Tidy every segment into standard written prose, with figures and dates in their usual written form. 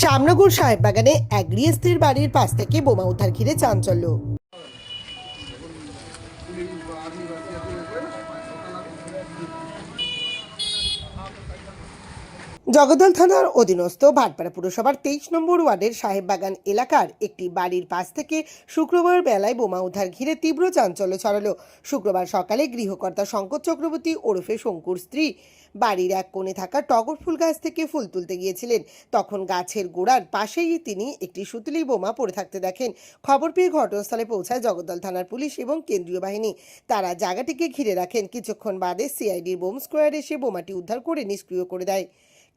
শ্যামনগর সাহেববাগানে এক গৃহস্থের বাড়ির পাশ থেকে বোমা উদ্ধার ঘিরে চাঞ্চল্য। জগদ্দল থানার অধীনস্থ ভাটপাড়া পুরসভার 23 নম্বর ওয়ার্ডের সাহেববাগান এলাকার একটি বাড়ির পাশ থেকে শুক্রবার বেলায় বোমা উদ্ধার ঘিরে তীব্র চাঞ্চল্য ছড়ালো। শুক্রবার সকালে গৃহকর্তা শঙ্কর চক্রবর্তী ওরফে শঙ্কুর স্ত্রী বাড়ির এক কোণে থাকা টগর ফুল গাছ থেকে ফুল তুলতে গিয়েছিলেন। তখন গাছের গোড়ার পাশেই তিনি একটি সুতলি বোমা পড়ে থাকতে দেখেন। খবর পেয়ে ঘটনাস্থলে পৌঁছায় জগদ্দল থানার পুলিশ এবং কেন্দ্রীয় বাহিনী। তারা জায়গাটিকে ঘিরে রাখেন। কিছুক্ষণ বাদে সিআইডির বোম স্কোয়াড এসে বোমাটি উদ্ধার করে নিষ্ক্রিয় করে দেয়।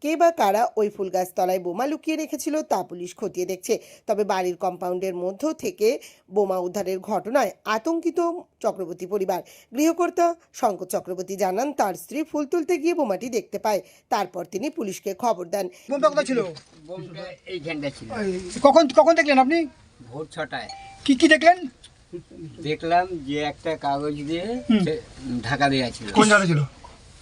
কে বা কারা ওই ফুল গাছ তলায় বোমা লুকিয়ে রেখেছিল তা পুলিশ খতিয়ে দেখছে। তবে বাড়ির কম্পাউন্ডের মধ্য থেকে বোমা উদ্ধারের ঘটনায় আতঙ্কিত চক্রবর্তী পরিবার। গৃহকর্তা শঙ্কর চক্রবর্তী জানান, তার স্ত্রী ফুল তুলতে গিয়ে বোমাটি দেখতে পায়। তারপর তিনি পুলিশকে খবর দেন। বোমটা কোথায় ছিল? বোমটা এইখানটা ছিল। কখন কখন দেখলেন আপনি? ভোর 6টায় কি কি দেখলেন? দেখলাম যে একটা কাগজ দিয়ে ঢাকা দেওয়া ছিল। কোন জায়গা ছিল?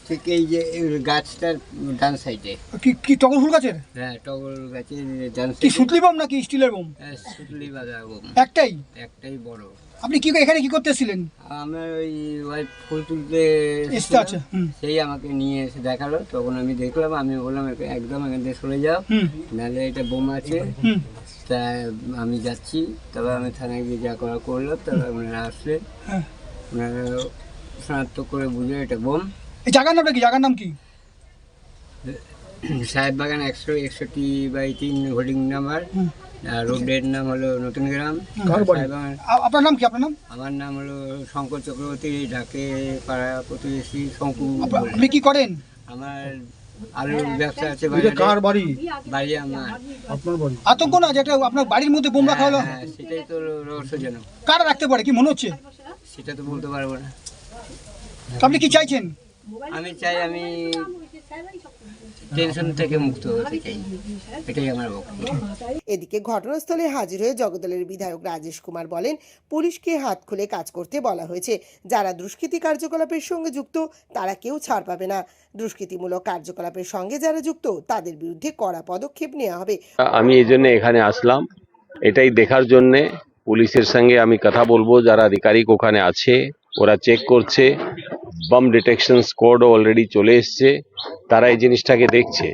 ঠিক এই যে এই গাছটার ডান সাইডে। কি কি টগর ফুল গাছের? হ্যাঁ, টগর গাছের ডান কি সাইডে। সুতলি বোম নাকি স্টিলের বোম? সুতলি বাঁধা বোম। একটাই? একটাই বড়। আপনি কি এখানে কি করতে এসেছিলেন? আমার ওই ফুল তুলতে এসতে আছে। সেই আমাকে নিয়ে এসে দেখালো। তখন আমি দেখলাম, আমি বললাম একদম এখান থেকে সরে যাও, নাহলে এটা বোম আছে। তা আমি যাচ্ছি। তবে আমি থানায় গিয়ে যা করা করলো, তবে ওনারা আসলে ওনারা শনাক্ত করে বুঝে এটা বোম। এই জায়গার নামটা কি? জায়গার নাম কি? Sahebbagan 161/3 holding number. আর রোডের নাম হলো নতুন গ্রাম। আপনার নাম কি? আপনার নাম? আমার নাম হলো শঙ্কর চক্রবর্তী, ঢাকে পাড়া প্রতিবেশী শঙ্কু। আপনি কি করেন? আমার আলুর ব্যবসা আছে। কার বাড়ি? বাড়ি আমার। আপনার বাড়ি? আতঙ্ক না যেটা আপনার বাড়ির মধ্যে বোম রাখা হলো? হ্যাঁ, সেটাই তো রহস্যজনক। কারা রাখতে পারে কি মনে হচ্ছে? সেটা তো বলতে পারবো না। আপনি কি চাইছেন? আমি চাই আমি টেনশন থেকে মুক্ত হতে চাই, এটাই আমার বক্তব্য। এদিকে ঘটনাস্থলে হাজির হয়ে জগদ্দলের বিধায়ক রাজেশ কুমার বলেন, পুলিশকে হাত খুলে কাজ করতে বলা হয়েছে। যারা দুষ্কৃতী কার্যকলাপের সঙ্গে যুক্ত তারা কেউ ছাড় পাবে না। দুষ্কৃতিমূলক কার্যকলাপের সঙ্গে যারা যুক্ত তাদের বিরুদ্ধে কড়া পদক্ষেপ নেওয়া হবে। আমি এই জন্য এখানে আসলাম, এটাই দেখার জন্য। পুলিশের সঙ্গে আমি কথা বলবো, যারা আধিকারিক ওখানে আছে ওরা চেক করছে। বম ডিটেকশন স্কোয়াডও অলরেডি চলে এসছে, তারা এই জিনিসটাকে দেখছে।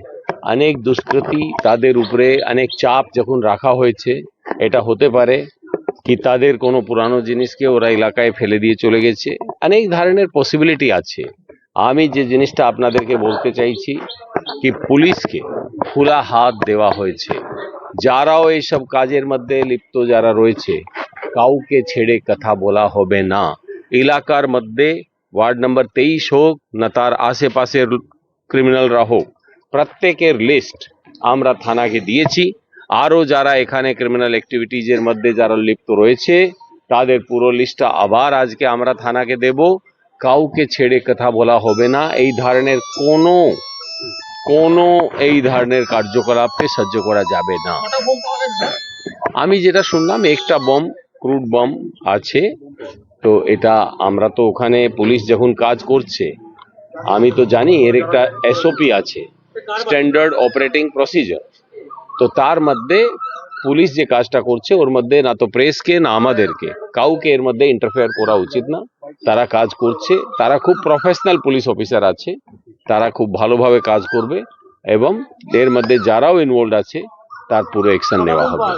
অনেক দুষ্কৃতী, তাদের উপরে অনেক চাপ যখন রাখা হয়েছে, এটা হতে পারে কি তাদের কোনো পুরানো জিনিসকে ওরা এলাকায় ফেলে দিয়ে চলে গেছে। অনেক ধরনের পসিবিলিটি আছে। আমি যে জিনিসটা আপনাদেরকে বলতে চাইছি কি পুলিশকে খোলা হাত দেওয়া হয়েছে। যারাও এইসব কাজের মধ্যে লিপ্ত যারা রয়েছে কাউকে ছেড়ে কথা বলা হবে না। এলাকার মধ্যে ওয়ার্ড নাম্বার 23 হোক না তার আশেপাশের ক্রিমিনালরা হোক, প্রত্যেকের লিস্ট আমরা থানাকে দিয়েছি। আরও যারা এখানে ক্রিমিনাল অ্যাক্টিভিটিজের মধ্যে যারা লিপ্ত রয়েছে তাদের পুরো লিস্টটা আবার আজকে আমরা থানাকে দেব। কাউকে ছেড়ে কথা বলা হবে না। এই ধরনের কোনো এই ধরনের কার্যকলাপকে সহ্য করা যাবে না। আমি যেটা শুনলাম একটা বম, ক্রুড বম আছে। তো এটা আমরা তো ওখানে পুলিশ যখন কাজ করছে আমি তো জানি এর একটা এসওপি আছে, স্ট্যান্ডার্ড অপারেটিং প্রসিজার। তো তার মধ্যে পুলিশ যে কাজটা করছে ওর মধ্যে না তো প্রেসকে না আমাদেরকে কাউকে এর মধ্যে ইন্টারফেয়ার করা উচিত না। তারা কাজ করছে, তারা খুব প্রফেশনাল পুলিশ অফিসার আছে, তারা খুব ভালোভাবে কাজ করবে এবং এর মধ্যে যারাও ইনভলভ আছে তার পুরো অ্যাকশন নেওয়া হবে।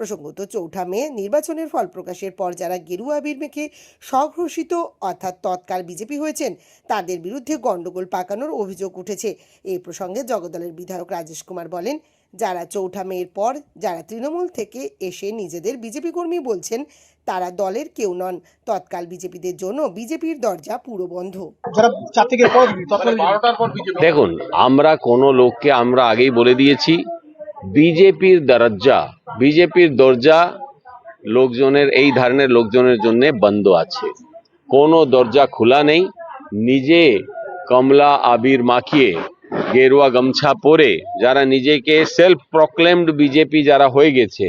প্রসঙ্গত, 4 মে নির্বাচনের ফল প্রকাশের পর যারা গেরুয়া আবির মেখে স্বঘোষিত অর্থাৎ তৎকাল বিজেপি হয়েছেন তাদের বিরুদ্ধে গন্ডগোল পাকানোর অভিযোগ উঠেছে। এই প্রসঙ্গে জগদ্দলের বিধায়ক রাজেশ কুমার বলেন, যারা 4 মের পর যারা তৃণমূল থেকে এসে নিজেদের বিজেপি কর্মী বলছেন তারা দলের কেউ নন। তৎকাল বিজেপিদের জন্য বিজেপির দরজা পুরো বন্ধ। দেখুন, আমরা কোনো লোককে আমরা আগেই বলে দিয়েছি বিজেপির দরজা লোকজনের এই ধরনের লোকজনের জন্য বন্ধ আছে। কোনো দরজা খোলা নেই। নিজে কমলা আবির মাখিয়ে গেরুয়া গামছা পরে যারা নিজেকে সেলফ প্রক্লেমড বিজেপি যারা হয়ে গেছে,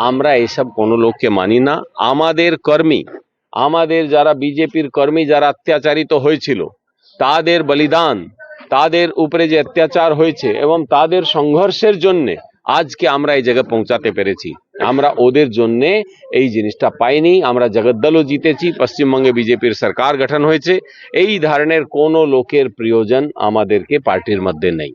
আমরা এসব কোনো লোককে মানি না। আমাদের কর্মী, আমাদের যারা বিজেপির কর্মী যারা অত্যাচারিত হয়েছিল তাদের বলিদান, তাদের উপরে যে অত্যাচার হয়েছে এবং তাদের সংঘর্ষের জন্য আজকে আমরা এই জায়গায় পৌঁছাতে পেরেছি। আমরা ওদের জন্য এই জিনিসটা পাইনি। আমরা জগদ্দলও জিতেছি, পশ্চিমবঙ্গে বিজেপির সরকার গঠন হয়েছে। এই ধরনের কোনো লোকের প্রয়োজন আমাদেরকে পার্টির মধ্যে নেই।